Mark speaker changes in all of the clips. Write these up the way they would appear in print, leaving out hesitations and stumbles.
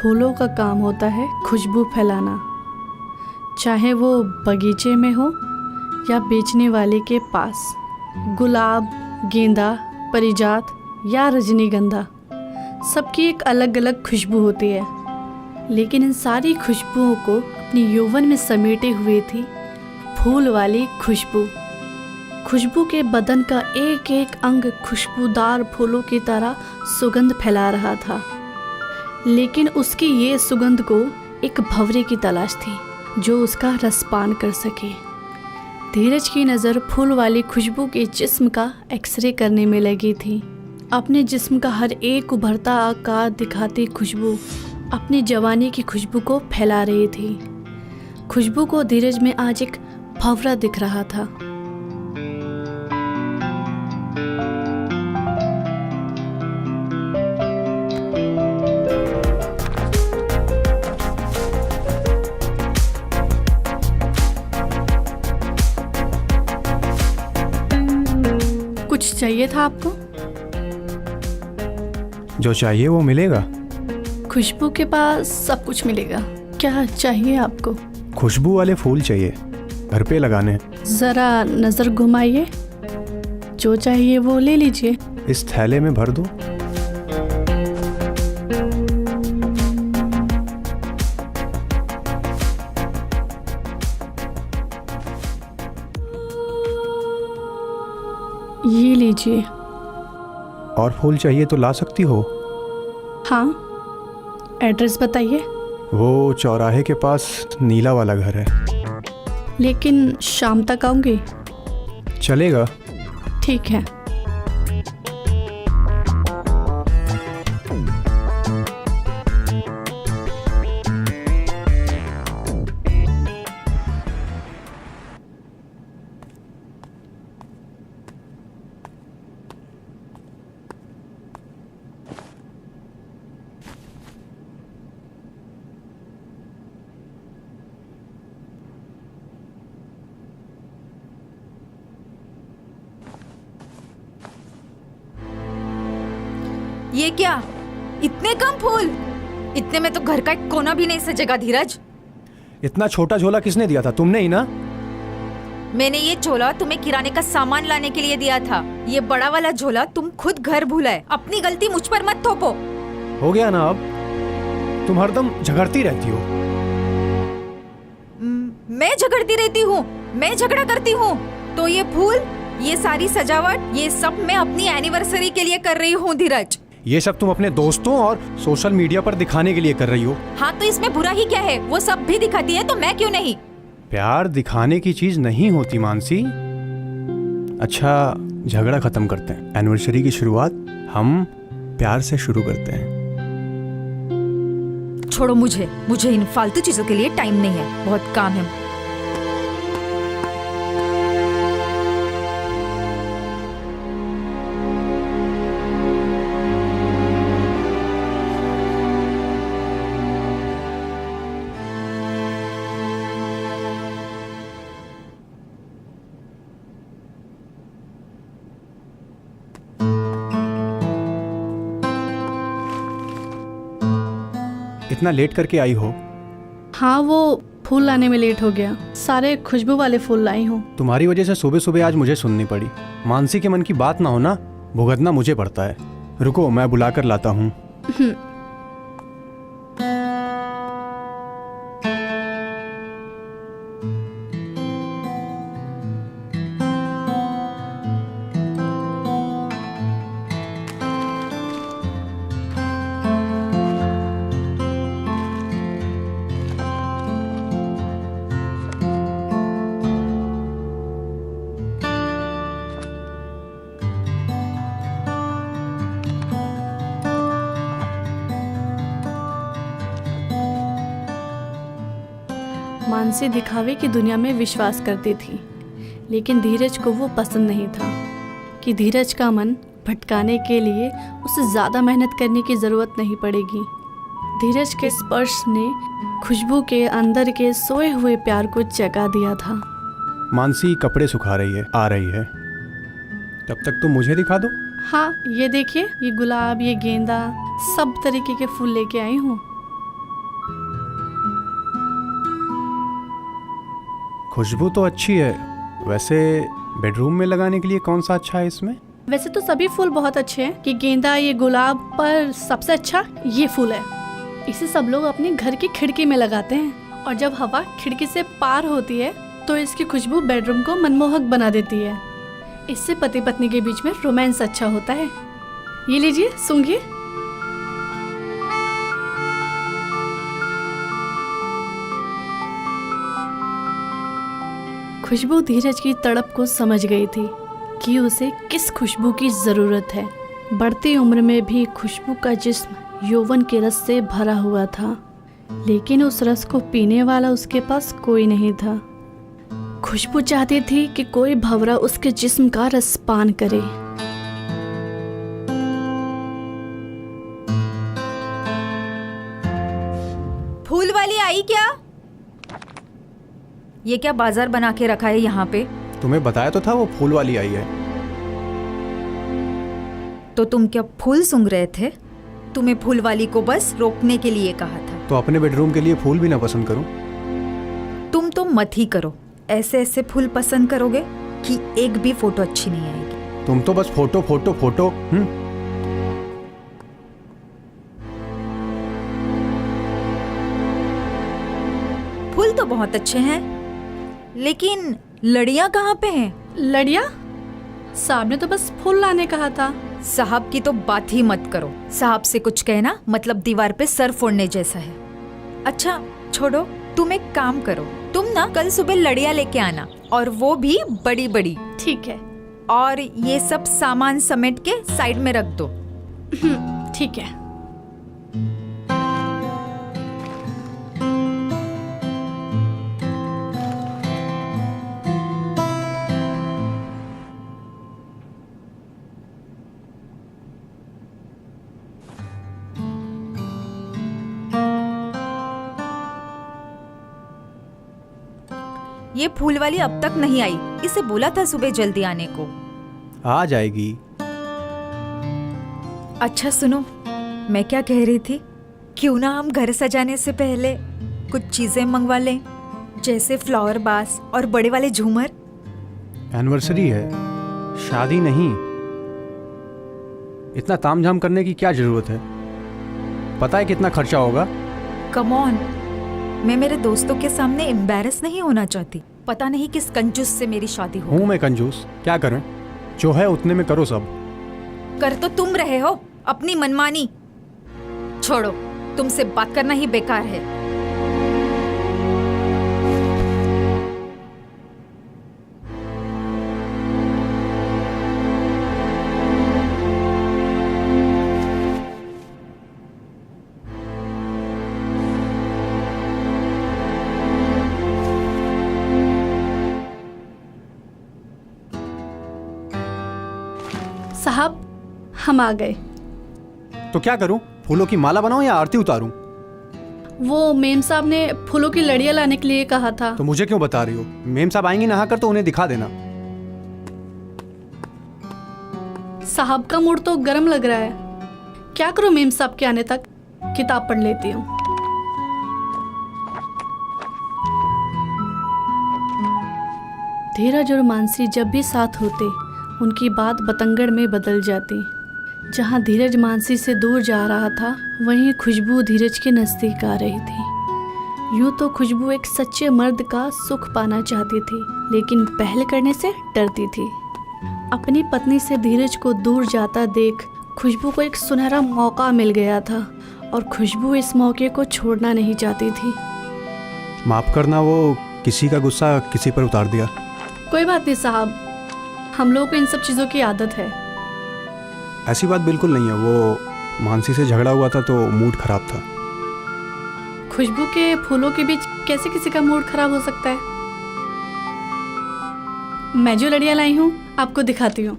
Speaker 1: फूलों का काम होता है खुशबू फैलाना, चाहे वो बगीचे में हो या बेचने वाले के पास। गुलाब, गेंदा, पारिजात या रजनीगंधा, सबकी एक अलग अलग खुशबू होती है, लेकिन इन सारी खुशबुओं को अपनी यौवन में समेटे हुए थी फूल वाली खुशबू। खुशबू के बदन का एक एक अंग खुशबूदार फूलों की तरह सुगंध फैला रहा था, लेकिन उसकी ये सुगंध को एक भंवरे की तलाश थी जो उसका रसपान कर सके। धीरज की नज़र फूल वाली खुशबू के जिस्म का एक्सरे करने में लगी थी। अपने जिस्म का हर एक उभरता आकार दिखाती खुशबू अपनी जवानी की खुशबू को फैला रही थी। खुशबू को धीरज में आज एक भंवरा दिख रहा था। कुछ चाहिए था आपको?
Speaker 2: जो चाहिए वो मिलेगा।
Speaker 1: खुशबू के पास सब कुछ मिलेगा। क्या चाहिए आपको?
Speaker 2: खुशबू वाले फूल चाहिए, घर पे लगाने।
Speaker 1: ज़रा नज़र घुमाइए, जो चाहिए वो ले लीजिए।
Speaker 2: इस थैले में भर दो।
Speaker 1: ये लीजिए।
Speaker 2: और फूल चाहिए तो ला सकती हो।
Speaker 1: हाँ, एड्रेस बताइए।
Speaker 2: वो चौराहे के पास नीला वाला घर है।
Speaker 1: लेकिन शाम तक आऊँगी।
Speaker 2: चलेगा।
Speaker 1: ठीक है।
Speaker 3: ये क्या, इतने कम फूल? इतने में तो घर का एक कोना भी नहीं सजेगा धीरज।
Speaker 2: इतना छोटा झोला किसने दिया था? तुमने ही ना?
Speaker 3: मैंने ये झोला तुम्हें किराने का सामान लाने के लिए दिया था। ये बड़ा वाला झोला तुम खुद घर भूलाए। अपनी गलती मुझ पर मत थोपो।
Speaker 2: हो गया ना अब? तुम हरदम झगड़ती रहती हो।
Speaker 3: मैं झगड़ती रहती हूँ? मैं झगड़ा करती हूँ? तो ये फूल, ये सारी सजावट, ये सब मैं अपनी एनिवर्सरी के लिए कर रही हूँ धीरज।
Speaker 2: ये सब तुम अपने दोस्तों और सोशल मीडिया पर दिखाने के लिए कर रही हो।
Speaker 3: हाँ, तो इसमें बुरा ही क्या है? वो सब भी दिखाती है तो मैं क्यों नहीं?
Speaker 2: प्यार दिखाने की चीज नहीं होती मानसी। अच्छा, झगड़ा खत्म करते हैं। एनिवर्सरी की शुरुआत हम प्यार से शुरू करते हैं।
Speaker 3: छोड़ो, मुझे इन फालतू चीजों के लिए टाइम नहीं है। बहुत काम है।
Speaker 2: इतना लेट करके आई हो?
Speaker 1: हाँ, वो फूल लाने में लेट हो गया। सारे खुशबू वाले फूल लाई हूँ।
Speaker 2: तुम्हारी वजह से सुबह सुबह आज मुझे सुननी पड़ी। मानसी के मन की बात ना हो ना, भुगतना मुझे पड़ता है। रुको, मैं बुला कर लाता हूँ।
Speaker 1: मानसी दिखावे की दुनिया में विश्वास करती थी, लेकिन धीरज को वो पसंद नहीं था कि धीरज का मन भटकाने के लिए उसे ज़्यादा मेहनत करने की ज़रूरत नहीं पड़ेगी। धीरज के स्पर्श ने खुशबू के अंदर के सोए हुए प्यार को जगा दिया था।
Speaker 2: मानसी कपड़े सुखा रही है, आ रही है। तब तक तुम मुझे दिखा दो।
Speaker 1: हाँ, ये देखिए, ये गुलाब, ये गेंदा, सब तरीके के फूल लेके आई हूँ।
Speaker 2: खुशबू तो अच्छी है, वैसे बेडरूम में लगाने के लिए कौन सा अच्छा है इसमें?
Speaker 1: वैसे तो सभी फूल बहुत अच्छे हैं कि गेंदा, ये गुलाब, पर सबसे अच्छा ये फूल है। इसे सब लोग अपने घर की खिड़की में लगाते हैं और जब हवा खिड़की से पार होती है तो इसकी खुशबू बेडरूम को मनमोहक बना देती है। इससे पति पत्नी के बीच में रोमांस अच्छा होता है। ये लीजिए, सूंघिए। खुशबू धीरज की तड़प को समझ गई थी कि उसे किस खुशबू की जरूरत है। बढ़ती उम्र में भी खुशबू का जिस्म यौवन के रस से भरा हुआ था, लेकिन उस रस को पीने वाला उसके पास कोई नहीं था। खुशबू चाहती थी कि कोई भंवरा उसके जिस्म का रसपान करे।
Speaker 3: फूल वाली आई क्या? ये क्या बाजार बना के रखा है यहाँ पे?
Speaker 2: तुम्हें बताया तो था वो फूल वाली आई है।
Speaker 3: तो तुम क्या फूल सूंघ रहे थे? तुम्हें फूल वाली को बस रोकने के लिए कहा था।
Speaker 2: तो अपने बेडरूम के लिए फूल भी ना पसंद करूं?
Speaker 3: तुम तो मत ही करो। ऐसे ऐसे फूल पसंद करोगे कि एक भी फोटो अच्छी नहीं आएगी।
Speaker 2: तुम तो बस फोटो फोटो फोटो।
Speaker 3: फूल तो बहुत अच्छे हैं, लेकिन लड़ियां कहाँ पे हैं?
Speaker 1: लड़िया? साहब ने तो बस फूल लाने कहा था।
Speaker 3: साहब की तो बात ही मत करो। साहब से कुछ कहना मतलब दीवार पे सर फोड़ने जैसा है। अच्छा छोड़ो, तुम एक काम करो, तुम ना कल सुबह लड़ियां लेके आना, और वो भी बड़ी बड़ी।
Speaker 1: ठीक है।
Speaker 3: और ये सब सामान समेट के साइड में रख दो।
Speaker 1: ठीक है।
Speaker 3: ये फूल वाली अब तक नहीं आई। इसे बोला था सुबह जल्दी आने को।
Speaker 2: आ जाएगी।
Speaker 3: अच्छा सुनो, मैं क्या कह रही थी, क्यों ना हम घर सजाने से पहले कुछ चीजें मंगवा लें, जैसे फ्लावर बास और बड़े वाले झूमर।
Speaker 2: एनिवर्सरी है, शादी नहीं। इतना तामझाम करने की क्या जरूरत है? पता है कितना खर्चा होगा?
Speaker 3: कम ऑन, मैं मेरे दोस्तों के सामने एम्बैरस नहीं होना चाहती। पता नहीं किस कंजूस से मेरी शादी हो।
Speaker 2: हूँ मैं कंजूस? क्या करें, जो है उतने में करो सब।
Speaker 3: कर तो तुम रहे हो अपनी मनमानी। छोड़ो, तुमसे बात करना ही बेकार है।
Speaker 1: साहब, हम आ गए।
Speaker 2: तो क्या करूं, फूलों की माला बनाऊं या आरती उतारूं?
Speaker 1: वो मेम साहब ने फूलों की लड़ियां लाने के लिए कहा था।
Speaker 2: तो मुझे क्यों बता रही हो? मेम साहब आएंगी नहा कर तो उन्हें दिखा देना।
Speaker 1: साहब का मूड तो गर्म लग रहा है। क्या करूं, मेम साहब के आने तक किताब पढ़ लेती हूँ। धीरज और मानसी जब भी साथ होते, उनकी बात बतंगड़ में बदल जाती। जहाँ धीरज मानसी से दूर जा रहा था, वहीं खुशबू धीरज के नज़दीक आ रही थी। यूँ तो खुशबू एक सच्चे मर्द का सुख पाना चाहती थी, लेकिन पहल करने से डरती थी। अपनी पत्नी से धीरज को दूर जाता देख खुशबू को एक सुनहरा मौका मिल गया था, और खुशबू इस मौके को छोड़ना नहीं चाहती थी।
Speaker 2: माफ करना, वो किसी का गुस्सा किसी पर उतार दिया।
Speaker 1: कोई बात नहीं साहब, हम लोगों को इन सब चीज़ों की आदत है।
Speaker 2: ऐसी बात बिल्कुल नहीं है। वो मानसी से झगड़ा हुआ था तो मूड खराब था।
Speaker 1: खुशबू के फूलों के बीच कैसे किसी का मूड खराब हो सकता है? मैं जो लड़ियाँ लाई हूँ आपको दिखाती हूँ।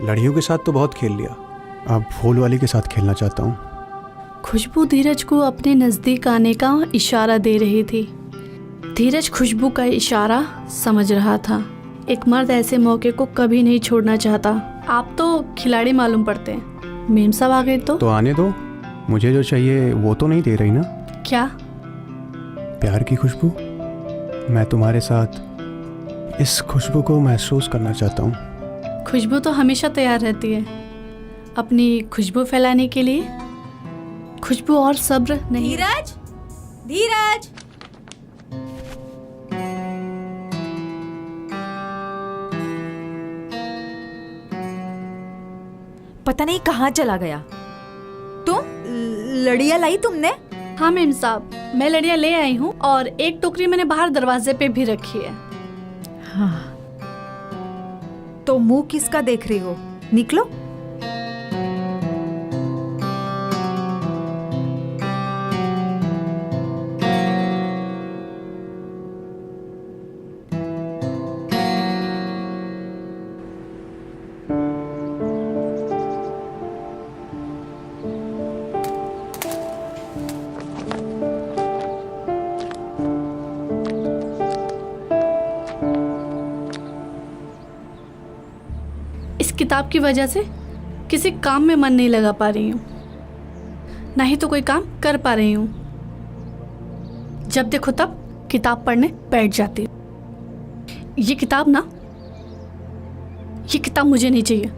Speaker 2: लड़ियों के साथ तो बहुत खेल लिया, अब फूल वाली के साथ खेलना चाहता हूँ।
Speaker 1: खुशबू धीरज को अपने नज़दीक आने का इशारा दे रही थी। धीरज खुशबू का इशारा समझ रहा था। एक मर्द ऐसे मौके को कभी नहीं छोड़ना चाहता। आप तो खिलाड़ी मालूम पड़ते हैं। मेम साहब आ गए तो
Speaker 2: आने दो, मुझे जो चाहिए वो तो नहीं दे रही ना?
Speaker 1: क्या?
Speaker 2: प्यार की खुशबू। मैं तुम्हारे साथ इस खुशबू को महसूस करना चाहता हूँ।
Speaker 1: खुशबू तो हमेशा तैयार रहती है अपनी खुशबू फैलाने के लिए। खुशबू और सब्र नहीं।
Speaker 3: धीरज, धीरज। पता नहीं कहाँ चला गया। तुम लड़िया लाई तुमने?
Speaker 1: हाँ मेम साहब, मैं लड़ियाँ ले आई हूँ और एक टोकरी मैंने बाहर दरवाजे पे भी रखी है।
Speaker 3: हाँ। तो मुंह किसका देख रही हो? निकलो।
Speaker 1: इस किताब की वजह से किसी काम में मन नहीं लगा पा रही हूँ, ना ही तो कोई काम कर पा रही हूँ। जब देखो तब किताब पढ़ने बैठ जाती हूँ। ये किताब मुझे नहीं चाहिए।